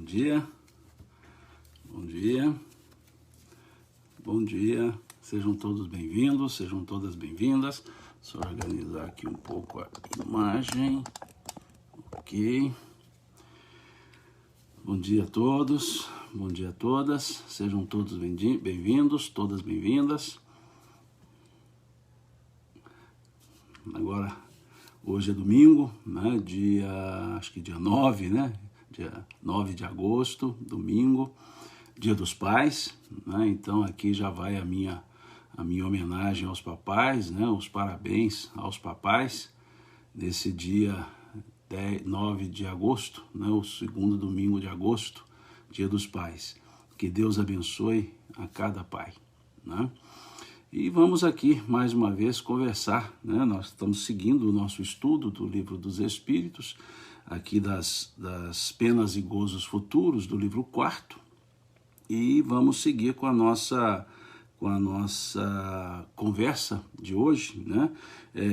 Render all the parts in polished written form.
dia, bom dia, bom dia, sejam todos bem-vindos, sejam todas bem-vindas. Só organizar aqui um pouco a imagem, ok. Bom dia a todos, bom dia a todas, sejam todos bem-vindos, todas bem-vindas. Agora, hoje é domingo, né, acho que dia 9, né? Dia 9 de agosto, domingo, Dia dos Pais, né? Então aqui já vai a minha homenagem aos papais, né? Os parabéns aos papais desse dia 9 de agosto, né? O segundo domingo de agosto, Dia dos Pais. Que Deus abençoe a cada pai, né? E vamos aqui mais uma vez conversar, né? Nós estamos seguindo o nosso estudo do Livro dos Espíritos, aqui das penas e gozos futuros, do livro 4, e vamos seguir com a nossa conversa de hoje, né?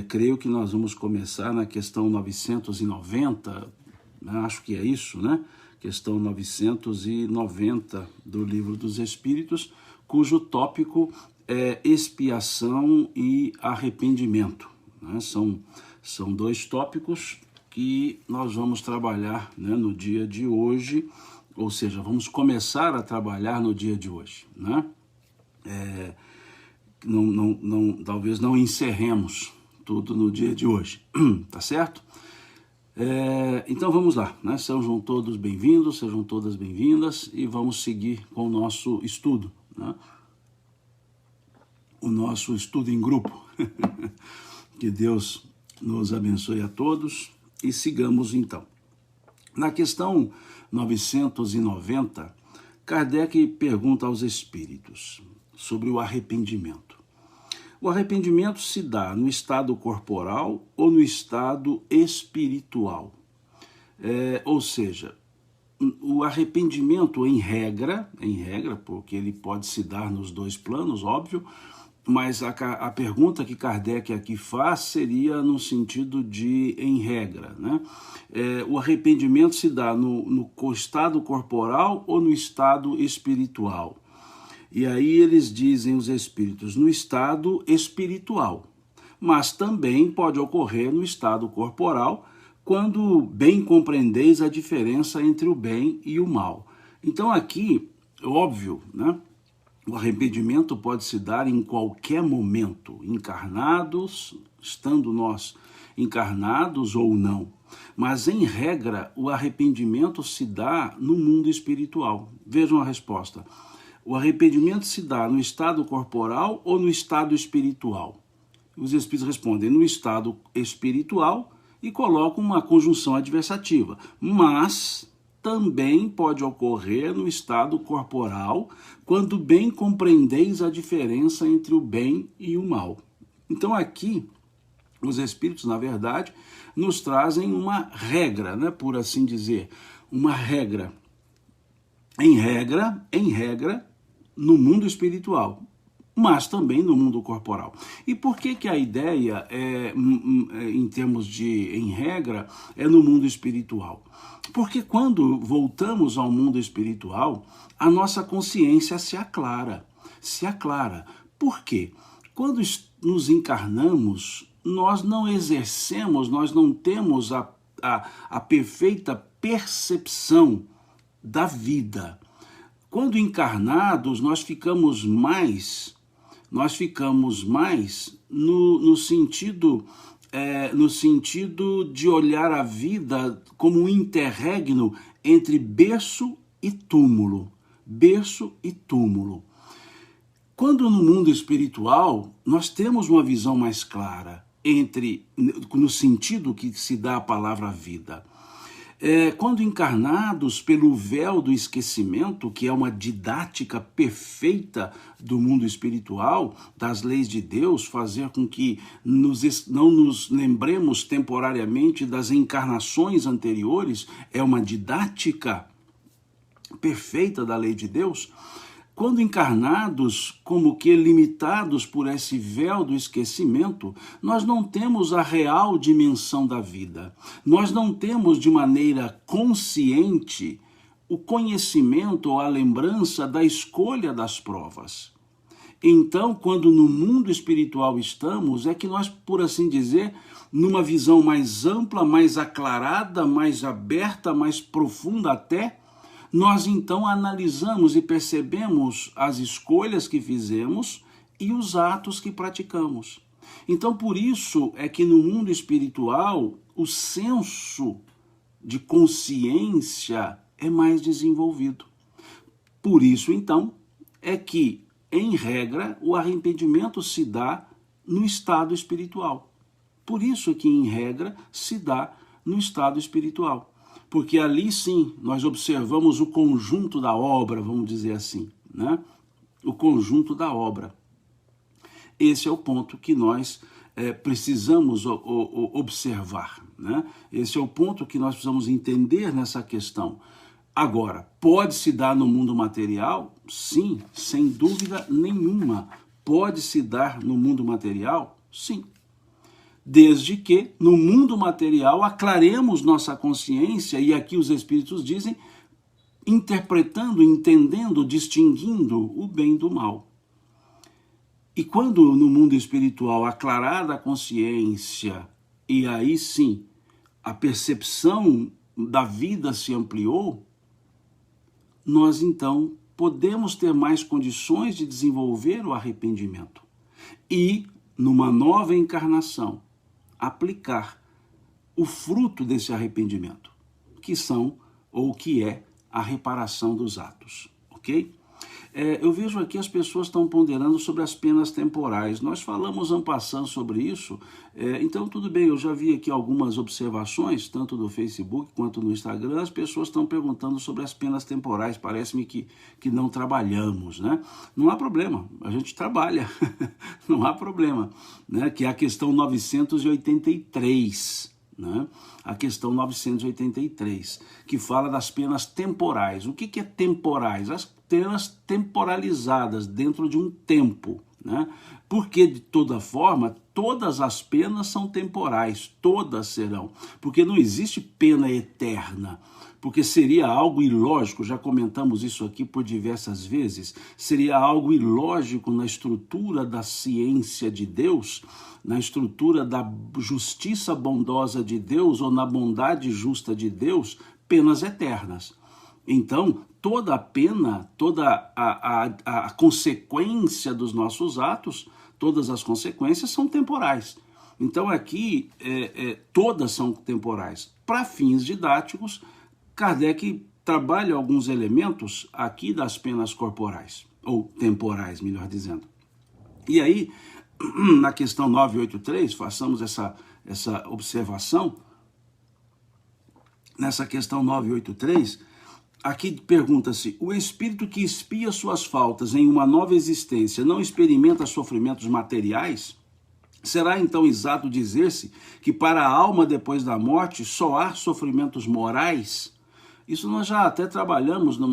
Creio que nós vamos começar na questão 990, né? Acho que é isso, né? Questão 990 do Livro dos Espíritos, cujo tópico é expiação e arrependimento, né? São dois tópicos que nós vamos trabalhar, né, no dia de hoje, ou seja, vamos começar a trabalhar no dia de hoje, né? Talvez não encerremos tudo no dia de hoje, tá certo? Então vamos lá, né? Sejam todos bem-vindos, sejam todas bem-vindas e vamos seguir com o nosso estudo, né? O nosso estudo em grupo. Que Deus nos abençoe a todos e sigamos então. Na questão 990, Kardec pergunta aos espíritos sobre o arrependimento. O arrependimento se dá no estado corporal ou no estado espiritual? Ou seja, o arrependimento em regra, porque ele pode se dar nos dois planos, óbvio, mas a pergunta que Kardec aqui faz seria no sentido de em regra, né? O arrependimento se dá no estado corporal ou no estado espiritual? E aí eles dizem, os espíritos, no estado espiritual, mas também pode ocorrer no estado corporal, quando bem compreendeis a diferença entre o bem e o mal. Então aqui, óbvio, né? O arrependimento pode se dar em qualquer momento, encarnados, estando nós encarnados ou não. Mas, em regra, o arrependimento se dá no mundo espiritual. Vejam a resposta. O arrependimento se dá no estado corporal ou no estado espiritual? Os espíritos respondem no estado espiritual e colocam uma conjunção adversativa. Mas também pode ocorrer no estado corporal, quando bem compreendeis a diferença entre o bem e o mal. Então aqui, os espíritos, na verdade, nos trazem uma regra, né, por assim dizer, uma regra. Em regra, no mundo espiritual, mas também no mundo corporal. E por que a ideia, em termos de em regra, é no mundo espiritual? Porque quando voltamos ao mundo espiritual, a nossa consciência se aclara. Por quê? Quando nos encarnamos, nós não exercemos, nós não temos a perfeita percepção da vida. Quando encarnados, nós ficamos mais no sentido de olhar a vida como um interregno entre berço e túmulo. Quando no mundo espiritual, nós temos uma visão mais clara no sentido que se dá a palavra vida. Quando encarnados pelo véu do esquecimento, que é uma didática perfeita do mundo espiritual, das leis de Deus, fazer com que não nos lembremos temporariamente das encarnações anteriores, é uma didática perfeita da lei de Deus. Quando encarnados, como que limitados por esse véu do esquecimento, nós não temos a real dimensão da vida. Nós não temos de maneira consciente o conhecimento ou a lembrança da escolha das provas. Então, quando no mundo espiritual estamos, é que nós, por assim dizer, numa visão mais ampla, mais aclarada, mais aberta, mais profunda até, nós então analisamos e percebemos as escolhas que fizemos e os atos que praticamos. Então, por isso é que no mundo espiritual, o senso de consciência é mais desenvolvido. Por isso, então, é que, em regra, o arrependimento se dá no estado espiritual. Por isso é que, em regra, se dá no estado espiritual. Porque ali, sim, nós observamos o conjunto da obra, vamos dizer assim, né? O conjunto da obra. Esse é o ponto que nós precisamos observar, né? Esse é o ponto que nós precisamos entender nessa questão. Agora, pode se dar no mundo material? Sim, sem dúvida nenhuma. Pode se dar no mundo material? Sim. Desde que, no mundo material, aclaremos nossa consciência, e aqui os Espíritos dizem, interpretando, entendendo, distinguindo o bem do mal. E quando no mundo espiritual aclarada a consciência, e aí sim, a percepção da vida se ampliou, nós então podemos ter mais condições de desenvolver o arrependimento. E, numa nova encarnação, aplicar o fruto desse arrependimento, que são, ou que é, a reparação dos atos, ok? Eu vejo aqui as pessoas estão ponderando sobre as penas temporais. Nós falamos en passant sobre isso, então tudo bem, eu já vi aqui algumas observações, tanto no Facebook quanto no Instagram, as pessoas estão perguntando sobre as penas temporais, parece-me que não trabalhamos, né? Não há problema, a gente trabalha, não há problema, né? Que é a questão 983, né? A questão 983, que fala das penas temporais. O que é temporais? As penas temporalizadas dentro de um tempo, né? Porque, de toda forma, todas as penas são temporais, todas serão, porque não existe pena eterna, porque seria algo ilógico, já comentamos isso aqui por diversas vezes, seria algo ilógico na estrutura da ciência de Deus, na estrutura da justiça bondosa de Deus ou na bondade justa de Deus, penas eternas. Então, toda a pena, toda a consequência dos nossos atos, todas as consequências são temporais. Então, aqui, todas são temporais. Para fins didáticos, Kardec trabalha alguns elementos aqui das penas corporais, ou temporais, melhor dizendo. E aí, na questão 983, façamos essa observação. Nessa questão 983, aqui pergunta-se, o espírito que expia suas faltas em uma nova existência não experimenta sofrimentos materiais? Será então exato dizer-se que para a alma depois da morte só há sofrimentos morais? Isso nós já até trabalhamos na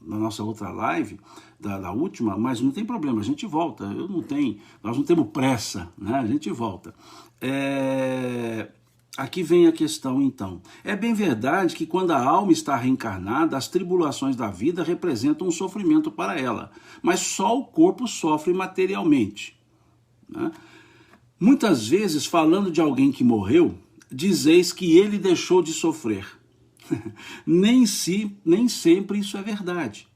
nossa outra live, da última, mas não tem problema, a gente volta, nós não temos pressa, né? A gente volta. Aqui vem a questão então. É bem verdade que quando a alma está reencarnada, as tribulações da vida representam um sofrimento para ela, mas só o corpo sofre materialmente, né? Muitas vezes, falando de alguém que morreu, dizeis que ele deixou de sofrer. Nem sempre isso é verdade.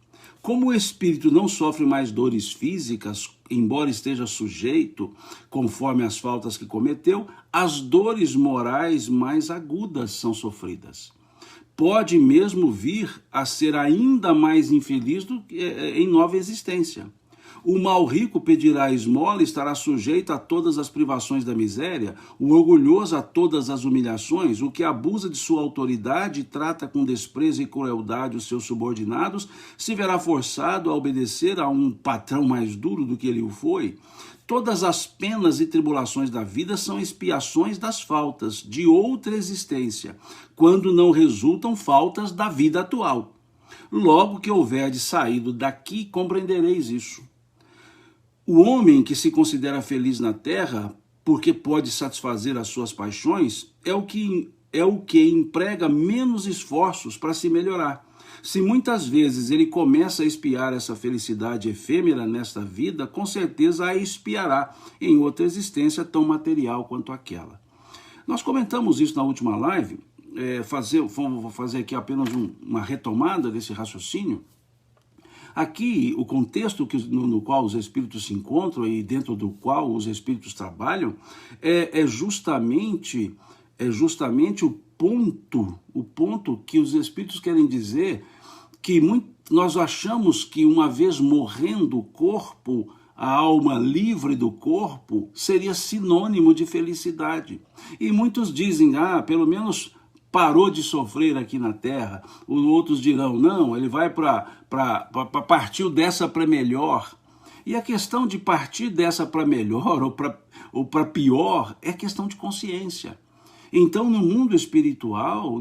Como o espírito não sofre mais dores físicas, embora esteja sujeito, conforme as faltas que cometeu, as dores morais mais agudas são sofridas. Pode mesmo vir a ser ainda mais infeliz em nova existência. O mal rico pedirá esmola e estará sujeito a todas as privações da miséria, o orgulhoso a todas as humilhações, o que abusa de sua autoridade e trata com desprezo e crueldade os seus subordinados, se verá forçado a obedecer a um patrão mais duro do que ele o foi. Todas as penas e tribulações da vida são expiações das faltas de outra existência, quando não resultam faltas da vida atual. Logo que houverdes saído daqui, compreendereis isso. O homem que se considera feliz na terra, porque pode satisfazer as suas paixões, é o que é o que emprega menos esforços para se melhorar. Se muitas vezes ele começa a expiar essa felicidade efêmera nesta vida, com certeza a expiará em outra existência tão material quanto aquela. Nós comentamos isso na última live, vou fazer aqui apenas uma retomada desse raciocínio. Aqui, o contexto no qual os espíritos se encontram e dentro do qual os espíritos trabalham é justamente o ponto que os espíritos querem dizer que nós achamos que uma vez morrendo o corpo, a alma livre do corpo seria sinônimo de felicidade. E muitos dizem, pelo menos parou de sofrer aqui na Terra. Os outros dirão, não, ele vai para partir dessa para melhor. E a questão de partir dessa para melhor ou para pior é questão de consciência. Então, no mundo espiritual,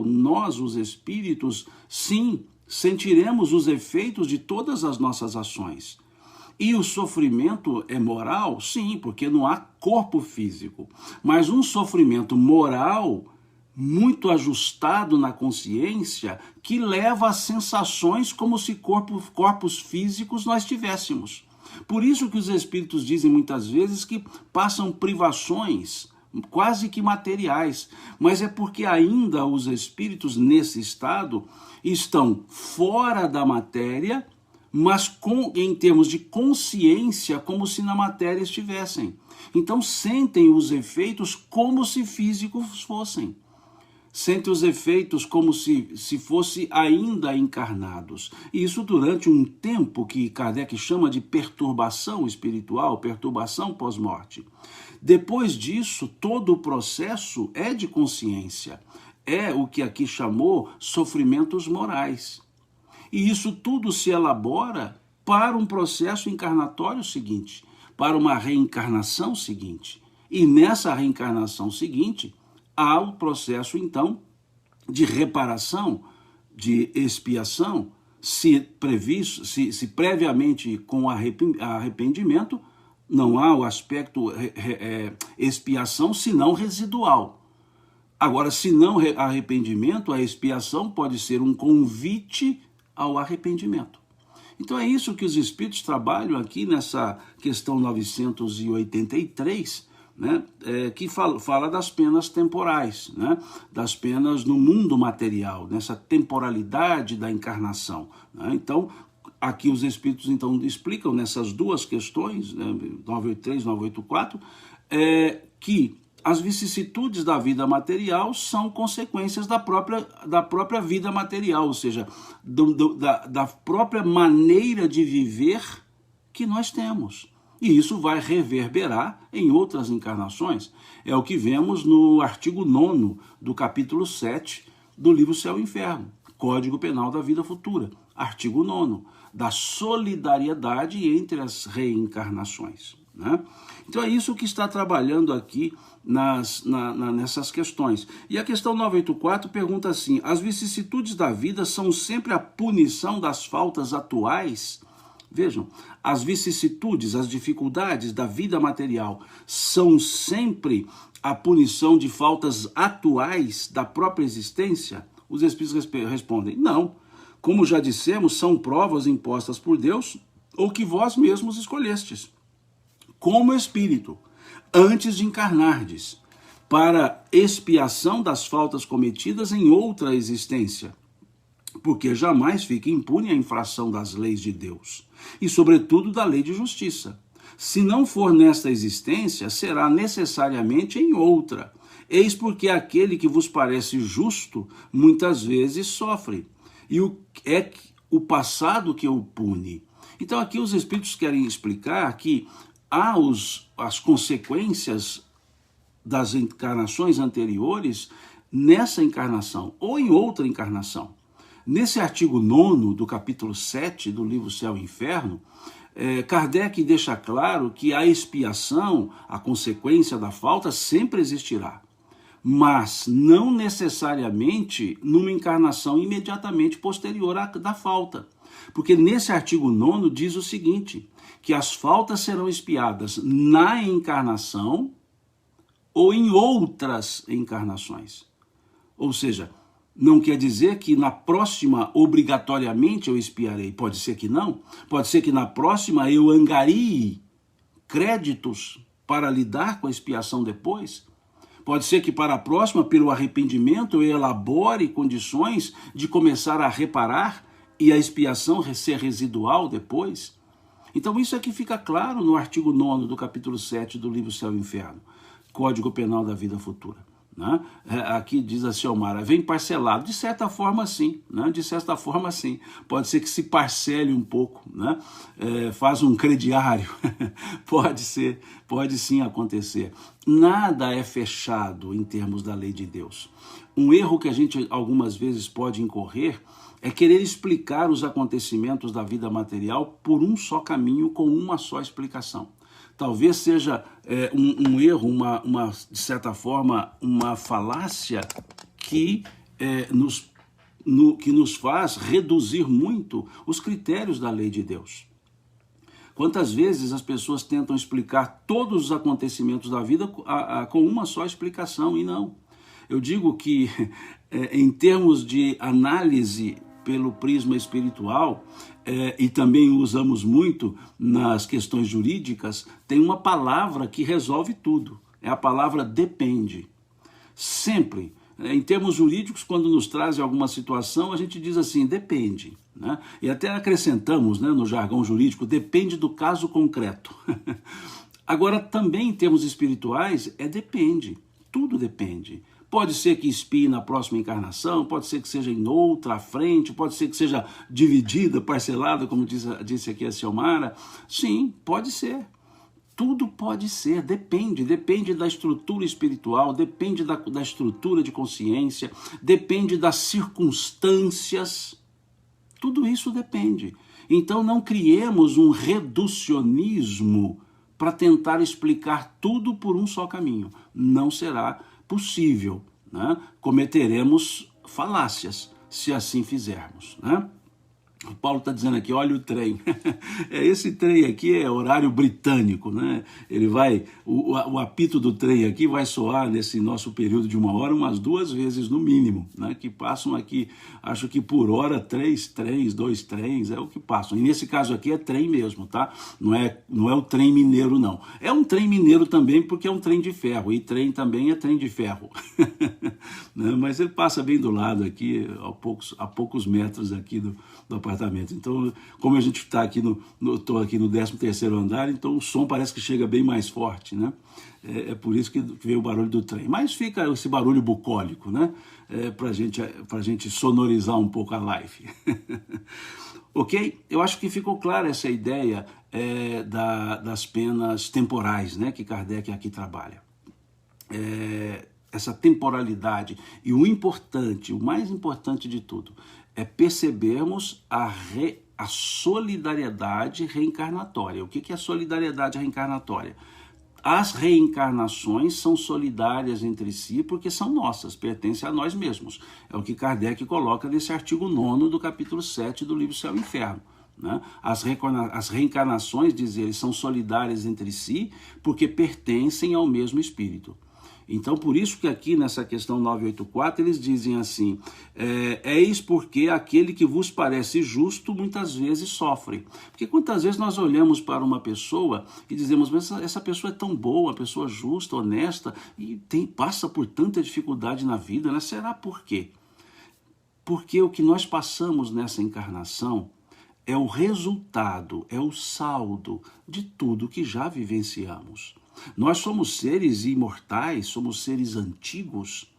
nós, os espíritos, sim, sentiremos os efeitos de todas as nossas ações. E o sofrimento é moral? Sim, porque não há corpo físico. Mas um sofrimento moral muito ajustado na consciência que leva a sensações como se corpos físicos nós tivéssemos. Por isso que os espíritos dizem muitas vezes que passam privações quase que materiais, mas é porque ainda os espíritos nesse estado estão fora da matéria, mas em termos de consciência, como se na matéria estivessem. Então sentem os efeitos como se físicos fossem. Sentem os efeitos como se fossem ainda encarnados. E isso durante um tempo que Kardec chama de perturbação espiritual, perturbação pós-morte. Depois disso, todo o processo é de consciência. É o que aqui chamou sofrimentos morais. E isso tudo se elabora para um processo encarnatório seguinte, para uma reencarnação seguinte. E nessa reencarnação seguinte, há o processo, então, de reparação, de expiação, se previamente com arrependimento, não há o aspecto expiação, senão residual. Agora, se não arrependimento, a expiação pode ser um convite ao arrependimento. Então é isso que os espíritos trabalham aqui nessa questão 983, né, que fala das penas temporais, né, das penas no mundo material, nessa temporalidade da encarnação. Né? Então, aqui os espíritos então explicam nessas duas questões, né, 983 e 984, que as vicissitudes da vida material são consequências da própria vida material, ou seja, da própria maneira de viver que nós temos. E isso vai reverberar em outras encarnações. É o que vemos no artigo 9º do capítulo 7 do livro Céu e Inferno, Código Penal da Vida Futura, artigo 9º, da solidariedade entre as reencarnações. Né? Então é isso que está trabalhando aqui nessas questões. E a questão 984 pergunta assim: as vicissitudes da vida são sempre a punição das faltas atuais? Vejam, as vicissitudes, as dificuldades da vida material são sempre a punição de faltas atuais da própria existência? Os espíritos respondem: não. Como já dissemos, são provas impostas por Deus ou que vós mesmos escolhestes, como espírito, antes de encarnardes, para expiação das faltas cometidas em outra existência, porque jamais fica impune a infração das leis de Deus, e sobretudo da lei de justiça. Se não for nesta existência, será necessariamente em outra. Eis porque aquele que vos parece justo, muitas vezes sofre, e é o passado que o pune. Então aqui os espíritos querem explicar que há as consequências das encarnações anteriores nessa encarnação ou em outra encarnação. Nesse artigo 9º do capítulo 7 do livro Céu e Inferno, Kardec deixa claro que a expiação, a consequência da falta, sempre existirá, mas não necessariamente numa encarnação imediatamente posterior à da falta. Porque nesse artigo 9º diz o seguinte, que as faltas serão expiadas na encarnação ou em outras encarnações. Ou seja, não quer dizer que na próxima obrigatoriamente eu expiarei. Pode ser que não. Pode ser que na próxima eu angarie créditos para lidar com a expiação depois. Pode ser que para a próxima, pelo arrependimento, eu elabore condições de começar a reparar e a expiação ser residual depois. Então isso aqui fica claro no artigo 9º do capítulo 7 do livro Céu e Inferno, Código Penal da Vida Futura. Né? Aqui diz a Ciomara, vem parcelado. De certa forma, sim. Né? De certa forma, sim. Pode ser que se parcele um pouco, né? Faz um crediário. Pode ser, pode sim acontecer. Nada é fechado em termos da lei de Deus. Um erro que a gente algumas vezes pode incorrer é querer explicar os acontecimentos da vida material por um só caminho, com uma só explicação. Talvez seja um erro, de certa forma, uma falácia que nos faz reduzir muito os critérios da lei de Deus. Quantas vezes as pessoas tentam explicar todos os acontecimentos da vida com uma só explicação, e não. Eu digo que, em termos de análise pelo prisma espiritual, e também usamos muito nas questões jurídicas, tem uma palavra que resolve tudo. É a palavra depende. Sempre. Em termos jurídicos, quando nos trazem alguma situação, a gente diz assim, depende. Né? E até acrescentamos, né, no jargão jurídico, depende do caso concreto. Agora, também em termos espirituais, depende. Tudo depende. Pode ser que expie na próxima encarnação, pode ser que seja em outra, à frente, pode ser que seja dividida, parcelada, como disse aqui a Ciomara. Sim, pode ser. Tudo pode ser, depende da estrutura espiritual, depende da estrutura de consciência, depende das circunstâncias. Tudo isso depende. Então não criemos um reducionismo para tentar explicar tudo por um só caminho. Não será possível, né? Cometeremos falácias se assim fizermos, né? O Paulo está dizendo aqui, olha o trem. Esse trem aqui é horário britânico, né? Ele vai, o apito do trem aqui vai soar nesse nosso período de 1 hora umas 2 vezes no mínimo, né? Que passam aqui, acho que por hora 3 trens, 2 trens, é o que passam. E nesse caso aqui é trem mesmo, tá? Não é o trem mineiro, não. É um trem mineiro também porque é um trem de ferro, e trem também é trem de ferro. Né? Mas ele passa bem do lado aqui, a poucos metros aqui do apartamento. Então, como a gente está aqui estou aqui no 13º andar, então o som parece que chega bem mais forte, né? É por isso que veio o barulho do trem. Mas fica esse barulho bucólico, né? Pra gente sonorizar um pouco a live. Ok? Eu acho que ficou clara essa ideia das penas temporais, né? Que Kardec aqui trabalha. Essa temporalidade. E o mais importante de tudo, é percebermos a solidariedade reencarnatória. O que é solidariedade reencarnatória? As reencarnações são solidárias entre si porque são nossas, pertencem a nós mesmos. É o que Kardec coloca nesse artigo 9º do capítulo 7 do livro Céu e Inferno. Né? As reencarnações, diz ele, são solidárias entre si porque pertencem ao mesmo espírito. Então, por isso que aqui nessa questão 984, eles dizem assim, eis porque aquele que vos parece justo muitas vezes sofre. Porque quantas vezes nós olhamos para uma pessoa e dizemos, mas essa pessoa é tão boa, uma pessoa justa, honesta, e passa por tanta dificuldade na vida, né? Será por quê? Porque o que nós passamos nessa encarnação é o resultado, é o saldo de tudo que já vivenciamos. Nós somos seres imortais, somos seres antigos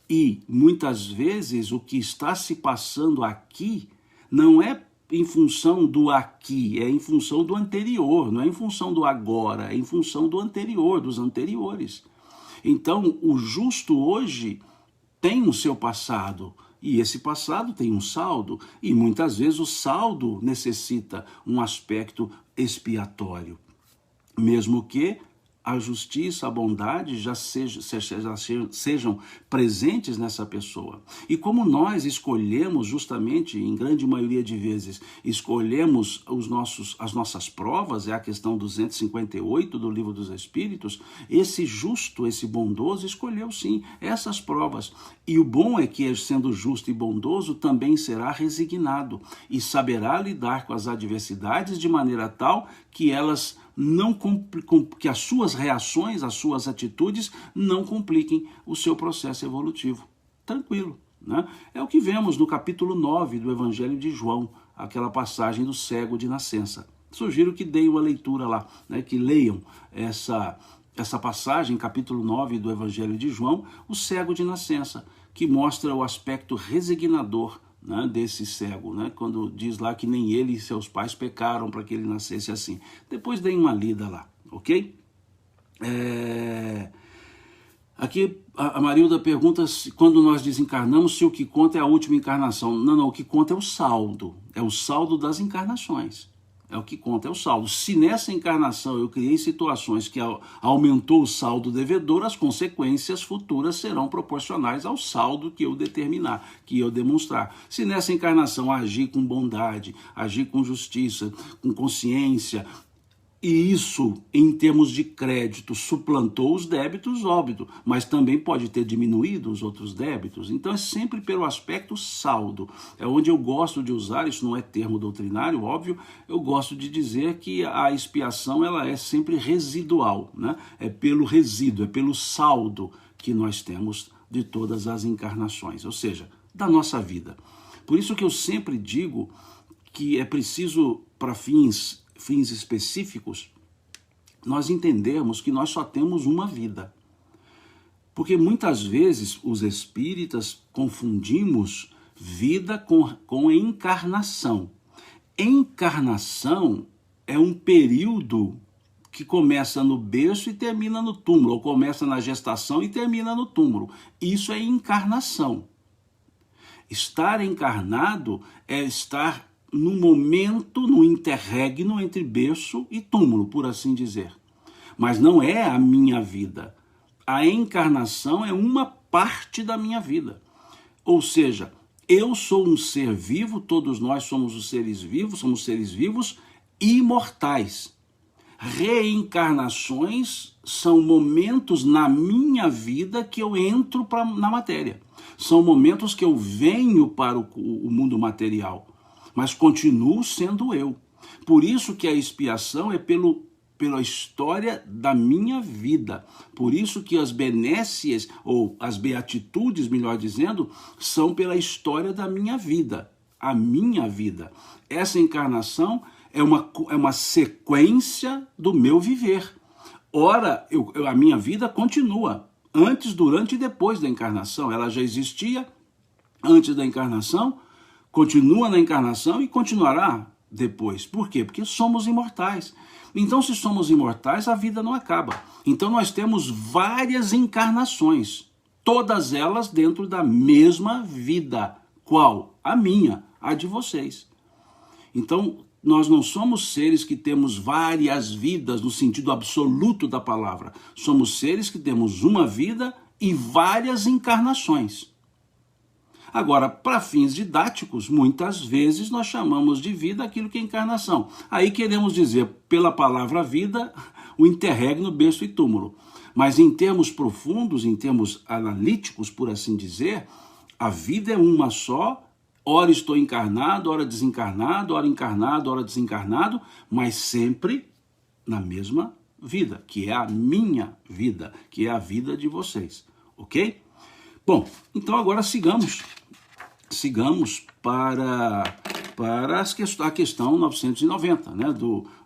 e muitas vezes o que está se passando aqui não é em função do aqui, é em função do anterior, não é em função do agora, é em função do anterior, dos anteriores. Então, o justo hoje tem o seu passado e esse passado tem um saldo e muitas vezes o saldo necessita um aspecto expiatório, mesmo que a justiça, a bondade já sejam presentes nessa pessoa. E como nós escolhemos, justamente, em grande maioria de vezes, escolhemos as nossas provas, é a questão 258 do Livro dos Espíritos, esse justo, esse bondoso, escolheu sim essas provas. E o bom é que, sendo justo e bondoso, também será resignado e saberá lidar com as adversidades de maneira tal que elas que as suas reações, as suas atitudes não compliquem o seu processo evolutivo. Tranquilo, né? É o que vemos no capítulo 9 do Evangelho de João, aquela passagem do cego de nascença. Sugiro que deem uma leitura lá, né? Que leiam essa passagem, capítulo 9 do Evangelho de João, o cego de nascença, que mostra o aspecto resignador, né, desse cego, né, quando diz lá que nem ele e seus pais pecaram para que ele nascesse assim. Depois deem uma lida lá, ok? Aqui a Marilda pergunta se, quando nós desencarnamos, se o que conta é a última encarnação. Não, o que conta é o saldo das encarnações. É o que conta, é o saldo. Se nessa encarnação eu criei situações que aumentou o saldo devedor, as consequências futuras serão proporcionais ao saldo que eu determinar, que eu demonstrar. Se nessa encarnação agir com bondade, agir com justiça, com consciência, e isso, em termos de crédito, suplantou os débitos, óbvio, mas também pode ter diminuído os outros débitos. Então é sempre pelo aspecto saldo. É onde eu gosto de usar, isso não é termo doutrinário, óbvio, eu gosto de dizer que a expiação ela é sempre residual, né? É pelo resíduo, é pelo saldo que nós temos de todas as encarnações, ou seja, da nossa vida. Por isso que eu sempre digo que é preciso, para fins específicos, nós entendermos que nós só temos uma vida. Porque muitas vezes os espíritas confundimos vida com encarnação. Encarnação é um período que começa no berço e termina no túmulo, ou começa na gestação e termina no túmulo. Isso é encarnação. Estar encarnado é estar no momento, no interregno entre berço e túmulo, por assim dizer. Mas não é a minha vida. A encarnação é uma parte da minha vida. Ou seja, eu sou um ser vivo, todos nós somos os seres vivos imortais. Reencarnações são momentos na minha vida que eu entro na matéria. São momentos que eu venho para o mundo material, mas continuo sendo eu. Por isso que a expiação é pela história da minha vida. Por isso que as benécias, ou as beatitudes, melhor dizendo, são pela história da minha vida. A minha vida. Essa encarnação é uma sequência do meu viver. Ora, a minha vida continua. Antes, durante e depois da encarnação. Ela já existia antes da encarnação, continua na encarnação e continuará depois. Por quê? Porque somos imortais. Então, se somos imortais, a vida não acaba. Então, nós temos várias encarnações, todas elas dentro da mesma vida. Qual? A minha, a de vocês. Então, nós não somos seres que temos várias vidas no sentido absoluto da palavra. Somos seres que temos uma vida e várias encarnações. Agora, para fins didáticos, muitas vezes nós chamamos de vida aquilo que é encarnação. Aí queremos dizer, pela palavra vida, o interregno, berço e túmulo. Mas em termos profundos, em termos analíticos, por assim dizer, a vida é uma só. Ora estou encarnado, ora desencarnado, ora encarnado, ora desencarnado, mas sempre na mesma vida, que é a minha vida, que é a vida de vocês, ok? Bom, então agora sigamos para a questão 990, né,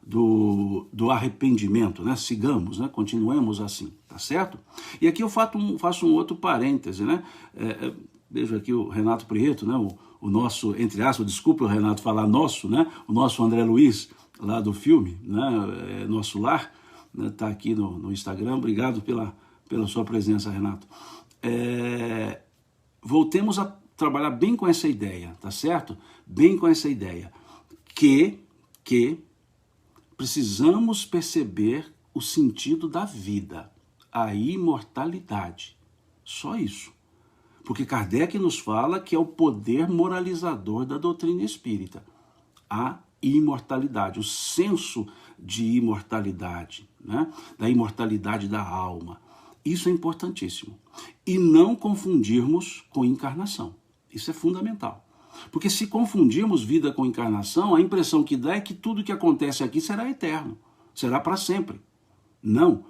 do arrependimento, né? Sigamos, né? Continuemos assim, tá certo? E aqui eu faço um outro parêntese, né? Vejo aqui o Renato Prieto, né? O nosso, entre aspas, desculpa o Renato falar nosso, né? O nosso André Luiz, lá do filme, né? Nosso Lar, né? Tá aqui no Instagram. Obrigado pela sua presença, Renato. Voltemos a trabalhar bem com essa ideia, tá certo? Bem com essa ideia que precisamos perceber o sentido da vida, a imortalidade. Só isso. Porque Kardec nos fala que é o poder moralizador da doutrina espírita. A imortalidade, o senso de imortalidade, né? Da imortalidade da alma. Isso é importantíssimo. E não confundirmos com encarnação. Isso é fundamental. Porque se confundirmos vida com encarnação, a impressão que dá é que tudo que acontece aqui será eterno, será para sempre. Não.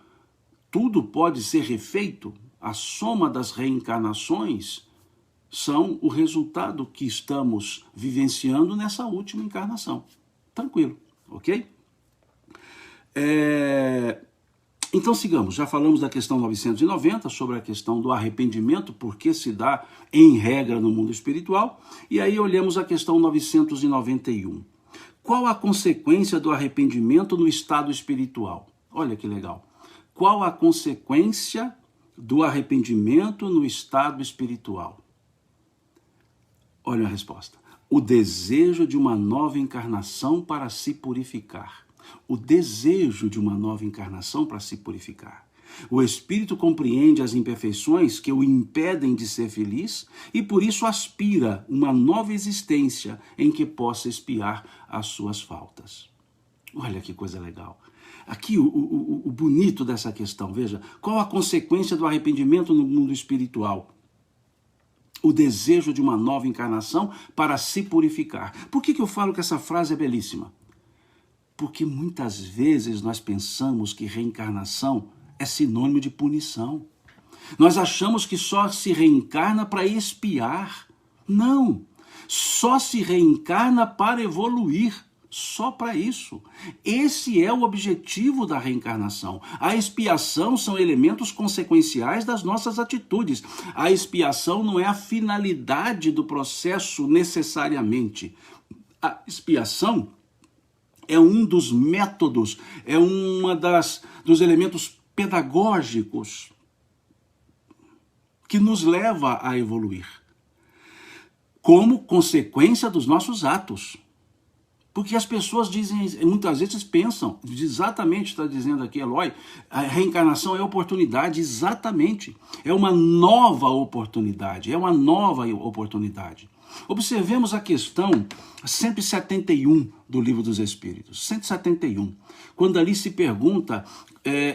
Tudo pode ser refeito. A soma das reencarnações são o resultado que estamos vivenciando nessa última encarnação. Tranquilo, ok? Então sigamos, já falamos da questão 990, sobre a questão do arrependimento, porque se dá em regra no mundo espiritual, e aí olhamos a questão 991. Qual a consequência do arrependimento no estado espiritual? Olha que legal. Qual a consequência do arrependimento no estado espiritual? Olha a resposta. O desejo de uma nova encarnação para se purificar. O desejo de uma nova encarnação para se purificar. O espírito compreende as imperfeições que o impedem de ser feliz e por isso aspira uma nova existência em que possa expiar as suas faltas. Olha que coisa legal. Aqui o bonito dessa questão, veja, qual a consequência do arrependimento no mundo espiritual? O desejo de uma nova encarnação para se purificar. Por que eu falo que essa frase é belíssima? Porque muitas vezes nós pensamos que reencarnação é sinônimo de punição. Nós achamos que só se reencarna para expiar. Não, só se reencarna para evoluir. Só para isso. Esse é o objetivo da reencarnação. A expiação são elementos consequenciais das nossas atitudes. A expiação não é a finalidade do processo necessariamente. A expiação é um dos métodos, é dos elementos pedagógicos que nos leva a evoluir, como consequência dos nossos atos. Porque as pessoas dizem, muitas vezes pensam, exatamente está dizendo aqui Eloy, a reencarnação é oportunidade, exatamente. É uma nova oportunidade, Observemos a questão 171 do Livro dos Espíritos, 171, quando ali se pergunta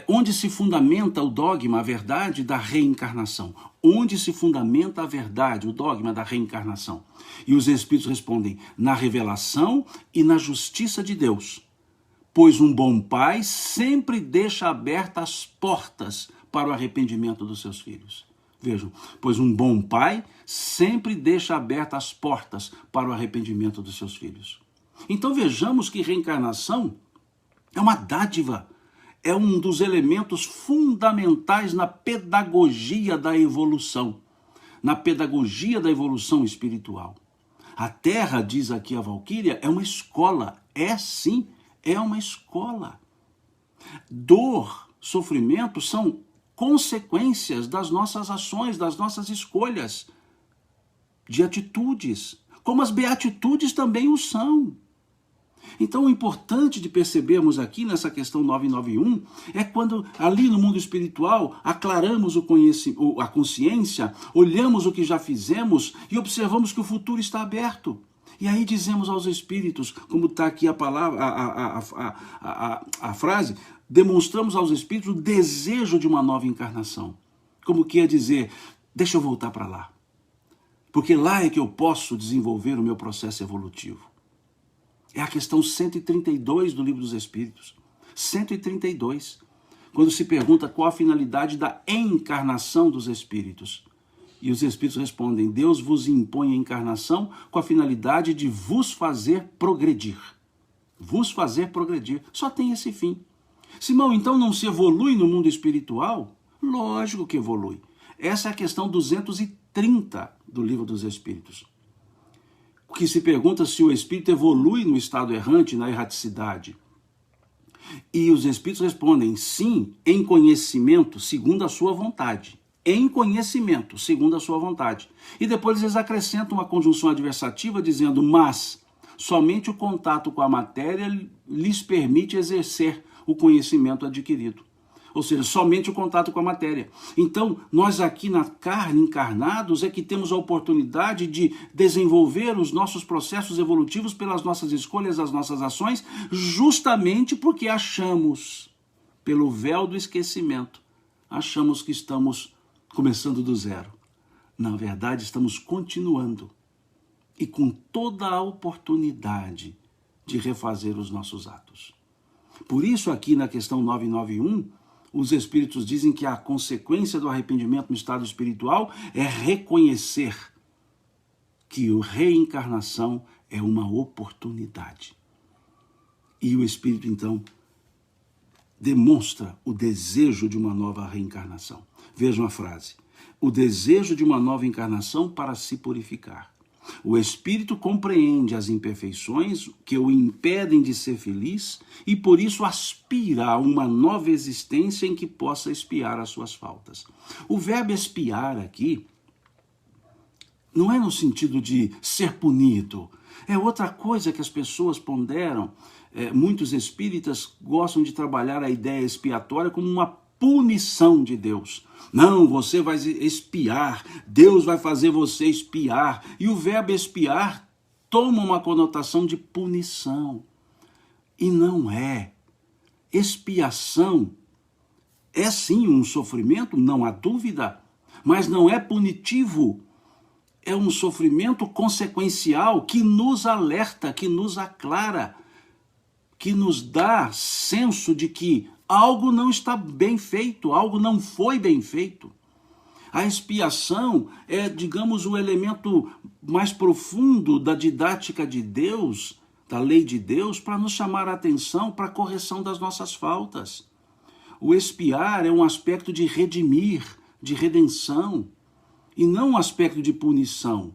onde se fundamenta o dogma, a verdade da reencarnação. Onde se fundamenta a verdade, o dogma da reencarnação? E os Espíritos respondem, na revelação e na justiça de Deus. Pois um bom pai sempre deixa abertas as portas para o arrependimento dos seus filhos. Vejam, pois um bom pai sempre deixa abertas as portas para o arrependimento dos seus filhos. Então vejamos que reencarnação é uma dádiva, é um dos elementos fundamentais na pedagogia da evolução, espiritual. A Terra, diz aqui a Valquíria, é uma escola, sim, é uma escola. Dor, sofrimento são consequências das nossas ações, das nossas escolhas, de atitudes, como as beatitudes também o são. Então o importante de percebermos aqui nessa questão 991 é quando ali no mundo espiritual aclaramos a consciência, olhamos o que já fizemos e observamos que o futuro está aberto. E aí dizemos aos espíritos, como está aqui a palavra, a frase, demonstramos aos espíritos o desejo de uma nova encarnação. Como quer dizer, deixa eu voltar para lá. Porque lá é que eu posso desenvolver o meu processo evolutivo. É a questão 132 do Livro dos Espíritos. 132. Quando se pergunta qual a finalidade da encarnação dos espíritos. E os espíritos respondem, Deus vos impõe a encarnação com a finalidade de vos fazer progredir. Vos fazer progredir. Só tem esse fim. Simão, então não se evolui no mundo espiritual? Lógico que evolui. Essa é a questão 230 do Livro dos Espíritos. Que se pergunta se o espírito evolui no estado errante, na erraticidade. E os espíritos respondem, sim, em conhecimento, segundo a sua vontade. Em conhecimento, segundo a sua vontade. E depois eles acrescentam uma conjunção adversativa dizendo, mas somente o contato com a matéria lhes permite exercer o conhecimento adquirido. Ou seja, somente o contato com a matéria. Então, nós aqui na carne, encarnados, é que temos a oportunidade de desenvolver os nossos processos evolutivos pelas nossas escolhas, as nossas ações, justamente porque achamos, pelo véu do esquecimento, achamos que estamos começando do zero. Na verdade, estamos continuando e com toda a oportunidade de refazer os nossos atos. Por isso, aqui na questão 991, os espíritos dizem que a consequência do arrependimento no estado espiritual é reconhecer que a reencarnação é uma oportunidade. E o espírito, então, demonstra o desejo de uma nova reencarnação. Vejam a frase: o desejo de uma nova encarnação para se purificar. O espírito compreende as imperfeições que o impedem de ser feliz e por isso aspira a uma nova existência em que possa expiar as suas faltas. O verbo expiar aqui não é no sentido de ser punido, é outra coisa que as pessoas ponderam. Muitos espíritas gostam de trabalhar a ideia expiatória como uma punição de Deus. Não, você vai expiar, Deus vai fazer você expiar. E o verbo expiar toma uma conotação de punição. E não é. Expiação é sim um sofrimento, não há dúvida, mas não é punitivo. É um sofrimento consequencial que nos alerta, que nos aclara, que nos dá senso de que algo não está bem feito, algo não foi bem feito. A expiação é, digamos, o elemento mais profundo da didática de Deus, da lei de Deus, para nos chamar a atenção para a correção das nossas faltas. O expiar é um aspecto de redimir, de redenção, e não um aspecto de punição.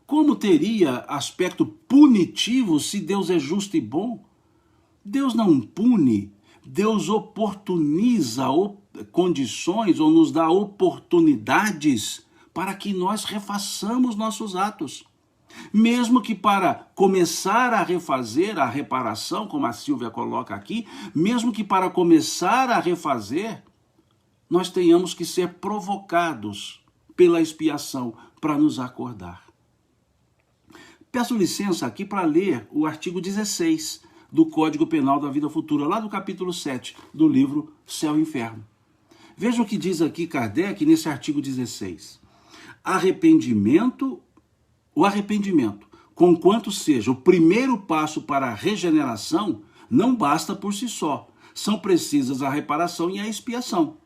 Como teria aspecto punitivo se Deus é justo e bom? Deus não pune, Deus oportuniza condições ou nos dá oportunidades para que nós refaçamos nossos atos. Mesmo que para começar a refazer a reparação, como a Silvia coloca aqui, mesmo que para começar a refazer, nós tenhamos que ser provocados pela expiação para nos acordar. Peço licença aqui para ler o artigo 16 do Código Penal da Vida Futura, lá do capítulo 7 do livro Céu e Inferno. Veja o que diz aqui Kardec nesse artigo 16. O arrependimento, conquanto seja o primeiro passo para a regeneração, não basta por si só. São precisas a reparação e a expiação.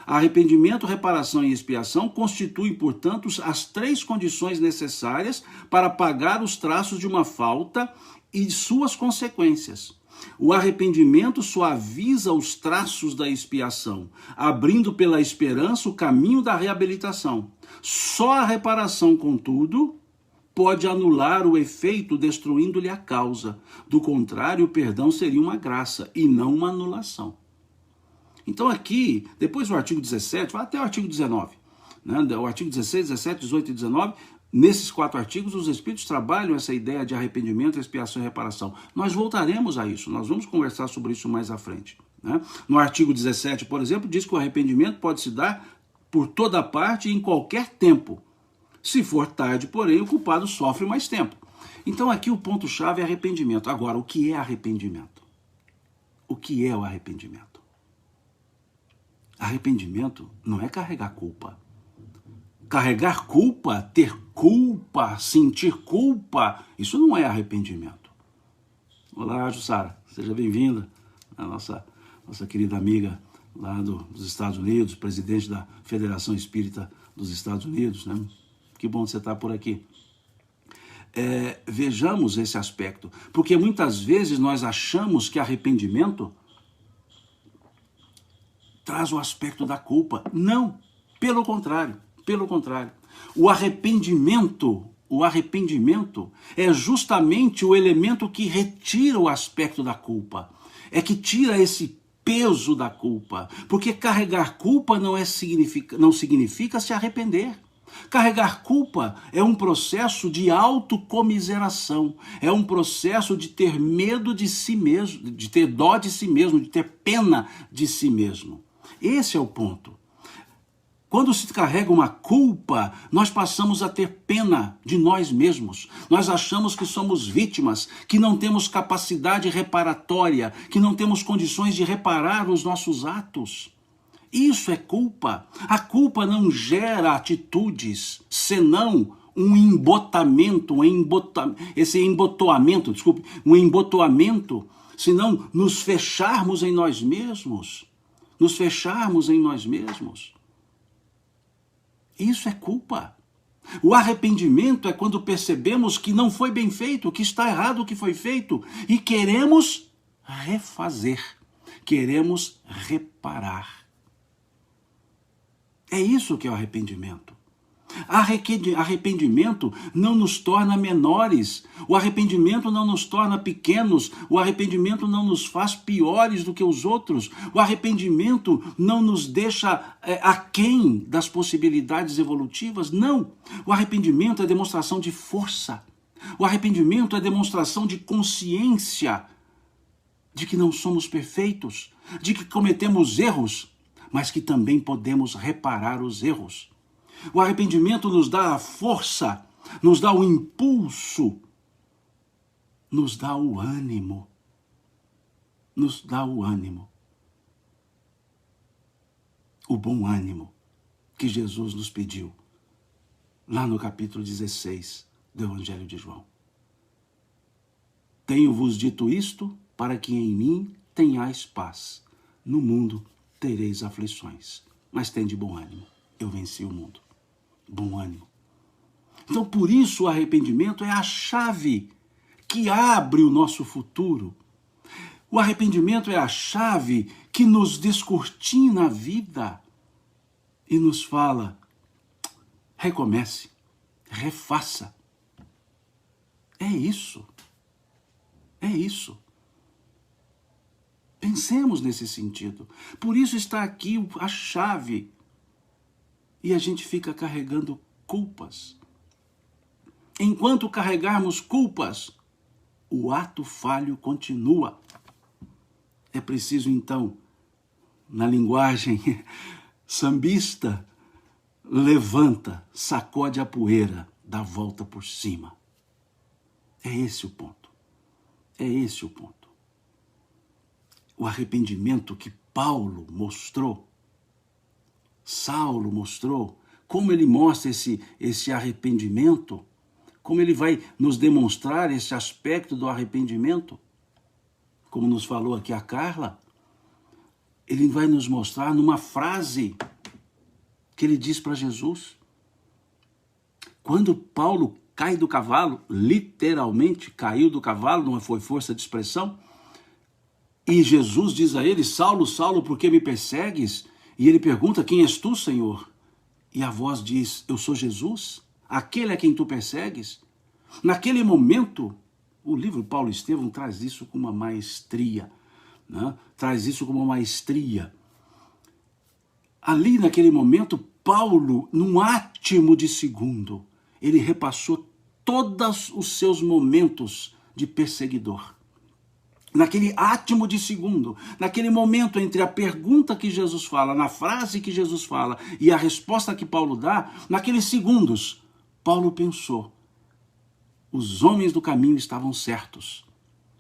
Arrependimento, reparação e expiação constituem, portanto, as três condições necessárias para pagar os traços de uma falta e suas consequências. O arrependimento suaviza os traços da expiação, abrindo pela esperança o caminho da reabilitação. Só a reparação, contudo, pode anular o efeito, destruindo-lhe a causa. Do contrário, o perdão seria uma graça e não uma anulação. Então aqui, depois do artigo 17, vai até o artigo 19, né? O artigo 16, 17, 18 e 19, nesses 4 artigos, os espíritos trabalham essa ideia de arrependimento, expiação e reparação. Nós voltaremos a isso, nós vamos conversar sobre isso mais à frente, né? No artigo 17, por exemplo, diz que o arrependimento pode se dar por toda parte e em qualquer tempo. Se for tarde, porém, o culpado sofre mais tempo. Então aqui o ponto-chave é arrependimento. Agora, o que é arrependimento? O que é o arrependimento? Arrependimento não é carregar culpa. Carregar culpa, ter culpa, sentir culpa, isso não é arrependimento. Olá, Jussara, seja bem-vinda, a nossa querida amiga lá dos Estados Unidos, presidente da Federação Espírita dos Estados Unidos, né? Que bom você estar por aqui. Vejamos esse aspecto, porque muitas vezes nós achamos que arrependimento traz o aspecto da culpa. Não, pelo contrário. O arrependimento é justamente o elemento que retira o aspecto da culpa. É que tira esse peso da culpa. Porque carregar culpa não significa se arrepender. Carregar culpa é um processo de autocomiseração, é um processo de ter medo de si mesmo, de ter dó de si mesmo, de ter pena de si mesmo. Esse é o ponto. Quando se carrega uma culpa, nós passamos a ter pena de nós mesmos. Nós achamos que somos vítimas, que não temos capacidade reparatória, que não temos condições de reparar os nossos atos. Isso é culpa. A culpa não gera atitudes, senão um embotamento, um embotoamento, senão nos fecharmos em nós mesmos. Nos fecharmos em nós mesmos. Isso é culpa. O arrependimento é quando percebemos que não foi bem feito, que está errado o que foi feito e queremos refazer, queremos reparar. É isso que é o arrependimento. Arrependimento não nos torna menores, o arrependimento não nos torna pequenos, o arrependimento não nos faz piores do que os outros, o arrependimento não nos deixa aquém das possibilidades evolutivas, não. O arrependimento é demonstração de força, o arrependimento é demonstração de consciência de que não somos perfeitos, de que cometemos erros, mas que também podemos reparar os erros. O arrependimento nos dá a força, nos dá o impulso, nos dá o ânimo. Nos dá o ânimo. O bom ânimo que Jesus nos pediu lá no capítulo 16 do Evangelho de João. Tenho-vos dito isto para que em mim tenhais paz. No mundo tereis aflições, mas tende bom ânimo. Eu venci o mundo. Bom ânimo. Então, por isso, o arrependimento é a chave que abre o nosso futuro. O arrependimento é a chave que nos descortina a vida e nos fala: recomece, refaça. É isso. É isso. Pensemos nesse sentido. Por isso está aqui a chave. E a gente fica carregando culpas. Enquanto carregarmos culpas, o ato falho continua. É preciso, então, na linguagem sambista, levanta, sacode a poeira, dá a volta por cima. É esse o ponto. É esse o ponto. O arrependimento que Saulo mostrou, como ele mostra esse arrependimento, como ele vai nos demonstrar esse aspecto do arrependimento, como nos falou aqui a Carla, ele vai nos mostrar numa frase que ele diz para Jesus. Quando Paulo cai do cavalo, literalmente caiu do cavalo, não foi força de expressão, e Jesus diz a ele: Saulo, Saulo, por que me persegues? E ele pergunta: quem és tu, Senhor? E a voz diz: eu sou Jesus, aquele a quem tu persegues. Naquele momento, o livro Paulo Estevão traz isso com uma maestria, né? Traz isso com uma maestria. Ali, naquele momento, Paulo, num átimo de segundo, ele repassou todos os seus momentos de perseguidor. Naquele átimo de segundo, naquele momento entre a pergunta que Jesus fala, na frase que Jesus fala e a resposta que Paulo dá, naqueles segundos, Paulo pensou: os homens do caminho estavam certos,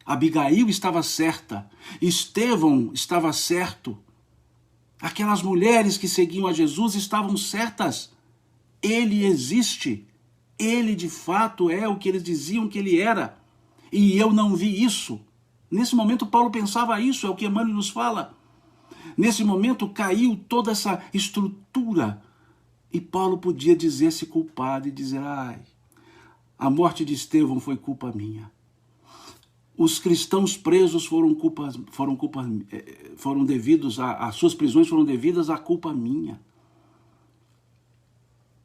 Abigail estava certa, Estevão estava certo, aquelas mulheres que seguiam a Jesus estavam certas. Ele existe, ele de fato é o que eles diziam que ele era, e eu não vi isso. Nesse momento, Paulo pensava isso, é o que Emmanuel nos fala. Nesse momento, caiu toda essa estrutura. E Paulo podia dizer-se culpado e dizer: ai, a morte de Estevão foi culpa minha. Os cristãos presos foram devidos as suas prisões foram devidas à culpa minha.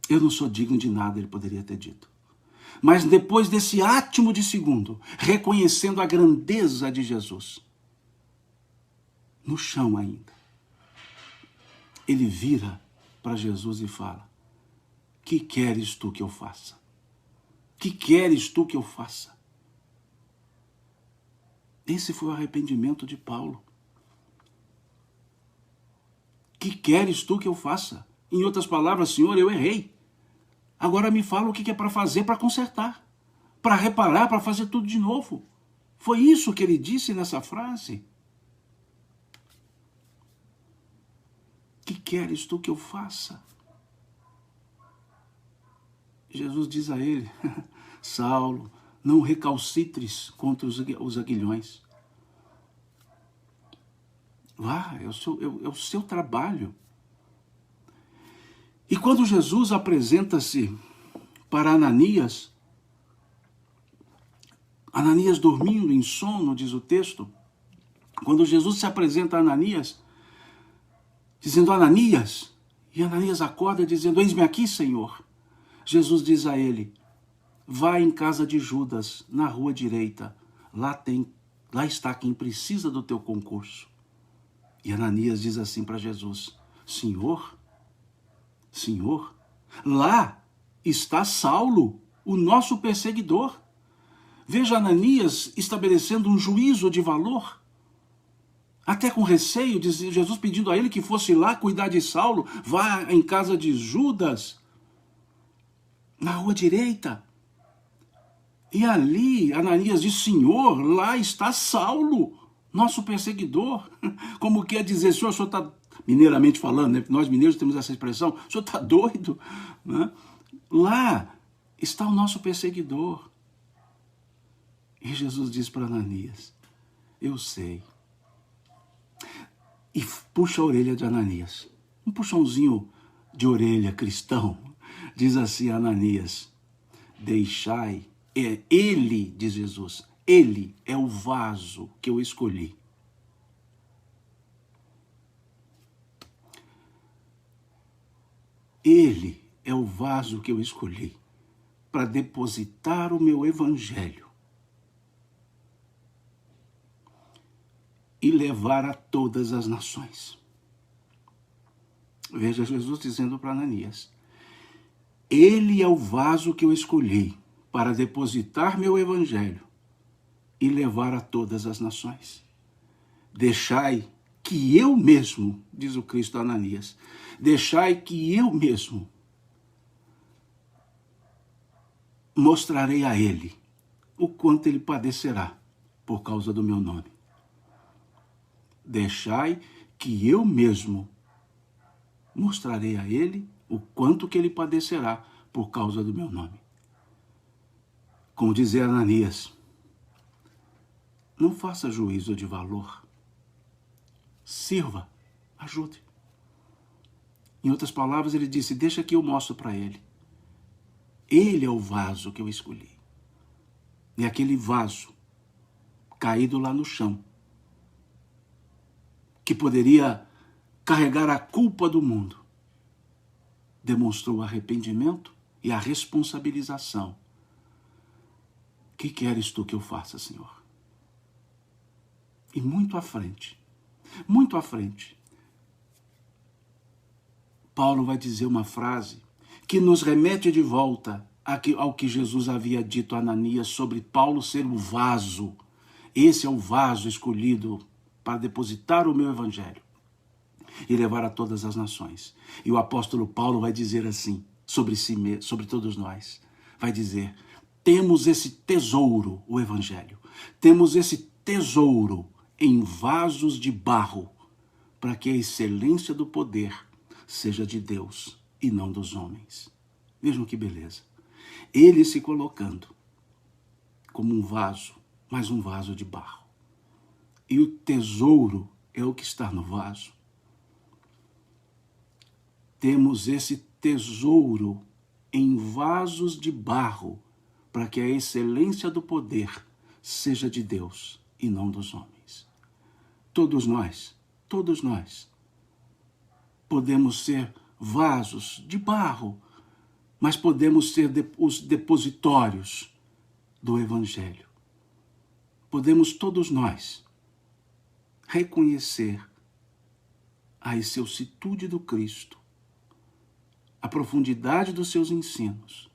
Eu não sou digno de nada, ele poderia ter dito. Mas depois desse átimo de segundo, reconhecendo a grandeza de Jesus, no chão ainda, ele vira para Jesus e fala: Que queres tu que eu faça? Que queres tu que eu faça? Esse foi o arrependimento de Paulo. Que queres tu que eu faça? Em outras palavras, Senhor, eu errei. Agora me fala o que é para fazer para consertar, para reparar, para fazer tudo de novo. Foi isso que ele disse nessa frase. Que queres tu que eu faça? Jesus diz a ele, Saulo, não recalcitres contra os aguilhões. Vá, é o seu trabalho. E quando Jesus apresenta-se para Ananias, Ananias dormindo em sono, diz o texto, quando Jesus se apresenta a Ananias, dizendo, Ananias, e Ananias acorda dizendo, eis-me aqui, Senhor. Jesus diz a ele, vá em casa de Judas, na rua direita, lá está quem precisa do teu concurso. E Ananias diz assim para Jesus, Senhor, lá está Saulo, o nosso perseguidor. Veja Ananias estabelecendo um juízo de valor, até com receio, de Jesus pedindo a ele que fosse lá cuidar de Saulo, vá em casa de Judas, na rua direita. E ali Ananias diz, Senhor, lá está Saulo, nosso perseguidor. Como quer dizer, Senhor, o senhor está, mineiramente falando, né? Nós mineiros temos essa expressão, o senhor está doido? Né? Lá está o nosso perseguidor. E Jesus diz para Ananias, eu sei. E puxa a orelha de Ananias. Um puxãozinho de orelha cristão. Diz assim Ananias, deixai, ele, diz Jesus, ele é o vaso que eu escolhi. Ele é o vaso que eu escolhi para depositar o meu evangelho e levar a todas as nações. Veja Jesus dizendo para Ananias, ele é o vaso que eu escolhi para depositar meu evangelho e levar a todas as nações. Deixai que eu mesmo, diz o Cristo a Ananias, deixai que eu mesmo mostrarei a ele o quanto ele padecerá por causa do meu nome. Deixai que eu mesmo mostrarei a ele o quanto que ele padecerá por causa do meu nome. Como dizia Ananias, não faça juízo de valor. Sirva, ajude. Em outras palavras, ele disse, deixa que eu mostro para ele. Ele é o vaso que eu escolhi. E aquele vaso caído lá no chão, que poderia carregar a culpa do mundo, demonstrou o arrependimento e a responsabilização. Que queres tu que eu faça, Senhor? E muito à frente, Paulo vai dizer uma frase que nos remete de volta ao que Jesus havia dito a Ananias sobre Paulo ser o vaso. Esse é o vaso escolhido para depositar o meu evangelho e levar a todas as nações. E o apóstolo Paulo vai dizer assim sobre si mesmo, sobre todos nós. Vai dizer, temos esse tesouro, o evangelho. Temos esse tesouro em vasos de barro, para que a excelência do poder seja de Deus e não dos homens. Vejam que beleza. Ele se colocando como um vaso, mas um vaso de barro. E o tesouro é o que está no vaso. Temos esse tesouro em vasos de barro, para que a excelência do poder seja de Deus e não dos homens. Todos nós podemos ser vasos de barro, mas podemos ser os depositórios do evangelho. Podemos todos nós reconhecer a excelsitude do Cristo, a profundidade dos seus ensinos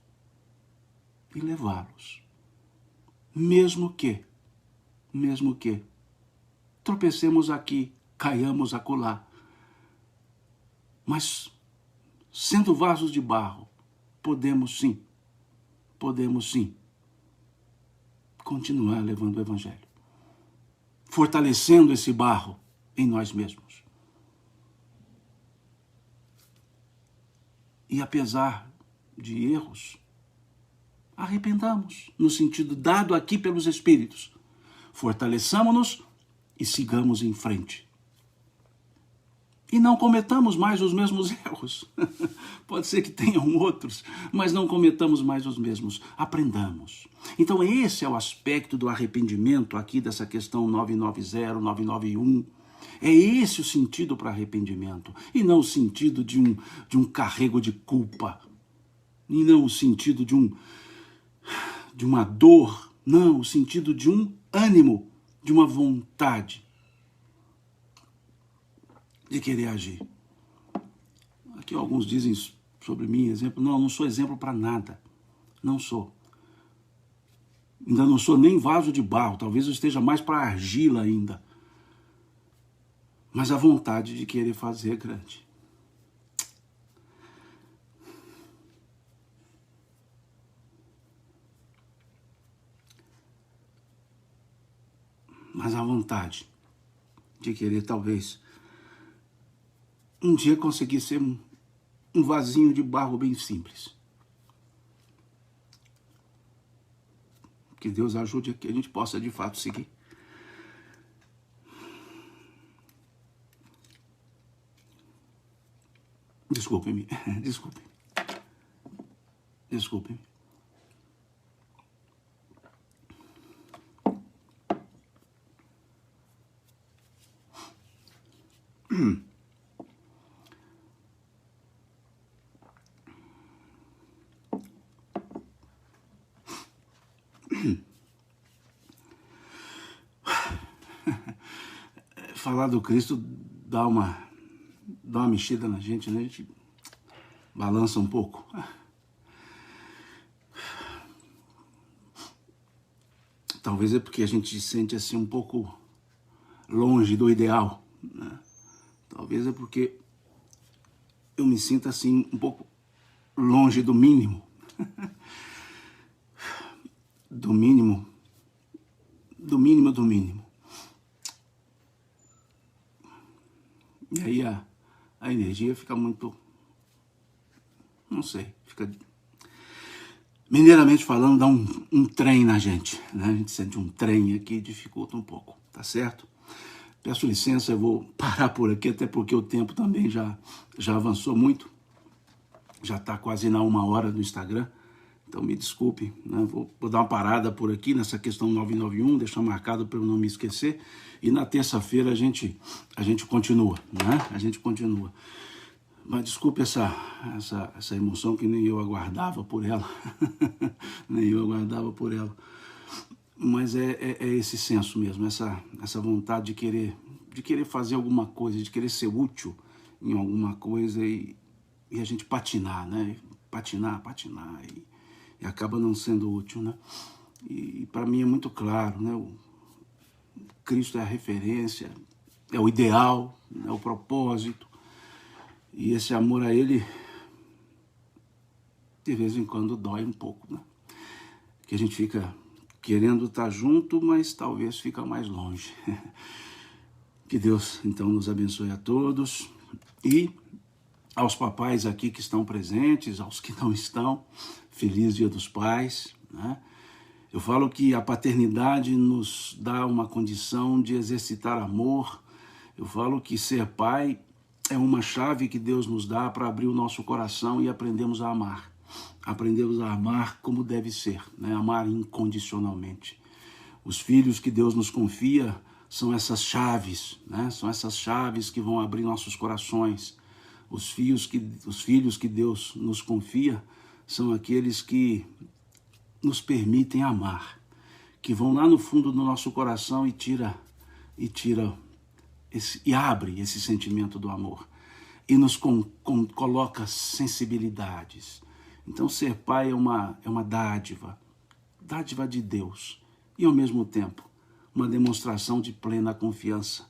e levá-los. Mesmo que tropecemos aqui, caiamos acolá. Mas, sendo vasos de barro, podemos sim continuar levando o Evangelho, fortalecendo esse barro em nós mesmos. E apesar de erros, arrependamos, no sentido dado aqui pelos Espíritos. Fortaleçamo-nos e sigamos em frente. E não cometamos mais os mesmos erros. Pode ser que tenham outros, mas não cometamos mais os mesmos. Aprendamos. Então esse é o aspecto do arrependimento aqui dessa questão 990, 991. É esse o sentido para arrependimento. E não o sentido de um carrego de culpa. E não o sentido de uma dor. Não, o sentido de um ânimo, de uma vontade de querer agir. Aqui alguns dizem sobre mim, exemplo. Não sou exemplo para nada. Não sou. Ainda não sou nem vaso de barro. Talvez eu esteja mais para argila ainda. Mas a vontade de querer fazer é grande. Mas a vontade de querer talvez um dia conseguir ser um vasinho de barro bem simples. Que Deus ajude a que a gente possa de fato seguir. Desculpem-me. Falar do Cristo dá uma mexida na gente, né? A gente balança um pouco. Talvez é porque a gente se sente assim um pouco longe do ideal, né? Talvez é porque eu me sinto assim um pouco longe do mínimo. Do mínimo. E aí a energia fica muito, não sei, fica, mineiramente falando, dá um trem na gente, né? A gente sente um trem aqui e dificulta um pouco, tá certo? Peço licença, eu vou parar por aqui, até porque o tempo também já avançou muito, já está quase na 1 hora do Instagram, então me desculpe, né? Vou dar uma parada por aqui nessa questão 991, deixar marcado para eu não me esquecer, e na terça-feira a gente continua, né? A gente continua. Mas desculpe essa emoção que nem eu aguardava por ela. Mas é esse senso mesmo, essa vontade de querer fazer alguma coisa, de querer ser útil em alguma coisa e a gente patinar, né? Patinar e acaba não sendo útil, né? E para mim é muito claro, né? O Cristo é a referência, é o ideal, é o propósito. E esse amor a Ele, de vez em quando, dói um pouco, né? Que a gente fica querendo estar junto, mas talvez fica mais longe. Que Deus, então, nos abençoe a todos. E aos papais aqui que estão presentes, aos que não estão, feliz Dia dos Pais, né? Eu falo que a paternidade nos dá uma condição de exercitar amor. Eu falo que ser pai é uma chave que Deus nos dá para abrir o nosso coração e aprendemos a amar. Aprendemos a amar como deve ser, né? Amar incondicionalmente. Os filhos que Deus nos confia são essas chaves, né? São essas chaves que vão abrir nossos corações. Os filhos que Deus nos confia são aqueles que nos permitem amar, que vão lá no fundo do nosso coração e abre esse sentimento do amor. e nos coloca sensibilidades. Então, ser pai é uma dádiva de Deus, e ao mesmo tempo uma demonstração de plena confiança.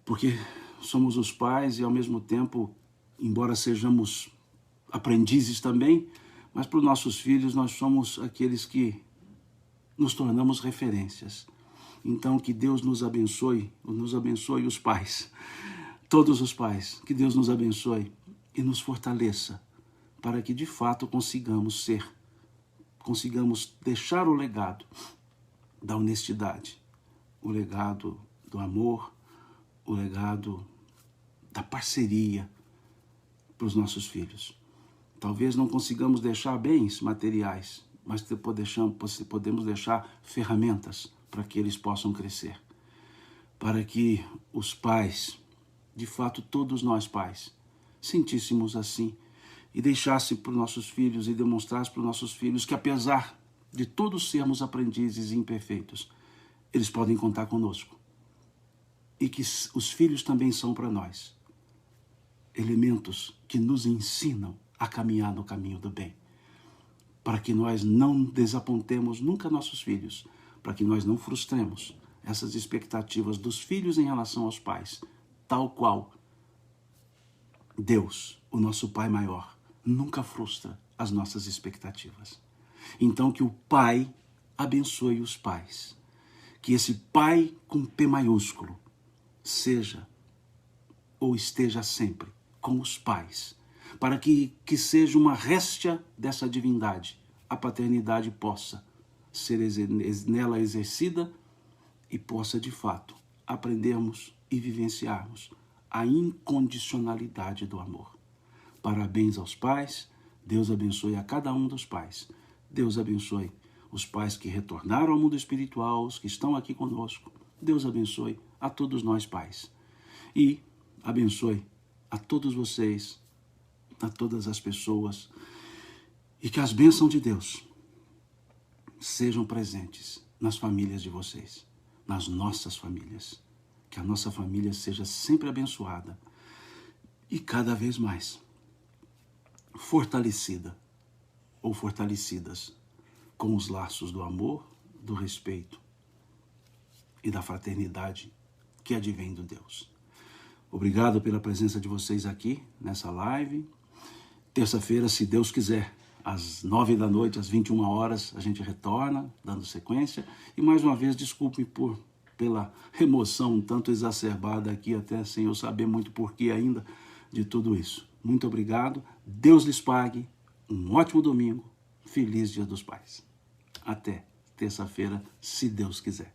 Porque somos os pais e ao mesmo tempo, embora sejamos aprendizes também, mas para os nossos filhos nós somos aqueles que nos tornamos referências. Então que Deus nos abençoe os pais, todos os pais, que Deus nos abençoe e nos fortaleça para que de fato consigamos deixar o legado da honestidade, o legado do amor, o legado da parceria para os nossos filhos. Talvez não consigamos deixar bens materiais, mas podemos deixar ferramentas para que eles possam crescer. Para que os pais, de fato todos nós pais, sentíssemos assim e deixasse para os nossos filhos e demonstrasse para os nossos filhos que apesar de todos sermos aprendizes e imperfeitos, eles podem contar conosco. E que os filhos também são para nós elementos que nos ensinam a caminhar no caminho do bem, para que nós não desapontemos nunca nossos filhos, para que nós não frustremos essas expectativas dos filhos em relação aos pais, tal qual Deus, o nosso Pai maior, nunca frustra as nossas expectativas. Então que o Pai abençoe os pais, que esse Pai com P maiúsculo seja ou esteja sempre com os pais, para que seja uma réstia dessa divindade, a paternidade possa ser nela exercida e possa de fato aprendermos e vivenciarmos a incondicionalidade do amor. Parabéns aos pais, Deus abençoe a cada um dos pais, Deus abençoe os pais que retornaram ao mundo espiritual, os que estão aqui conosco, Deus abençoe a todos nós pais e abençoe a todos vocês, a todas as pessoas, e que as bênçãos de Deus sejam presentes nas famílias de vocês, nas nossas famílias, que a nossa família seja sempre abençoada e cada vez mais fortalecida ou fortalecidas com os laços do amor, do respeito e da fraternidade que advém do Deus. Obrigado pela presença de vocês aqui nessa live. Terça-feira, se Deus quiser, às 9 da noite, às 21 horas, a gente retorna, dando sequência. E mais uma vez, desculpe pela emoção um tanto exacerbada aqui, até sem eu saber muito porquê ainda de tudo isso. Muito obrigado. Deus lhes pague. Um ótimo domingo. Feliz Dia dos Pais. Até terça-feira, se Deus quiser.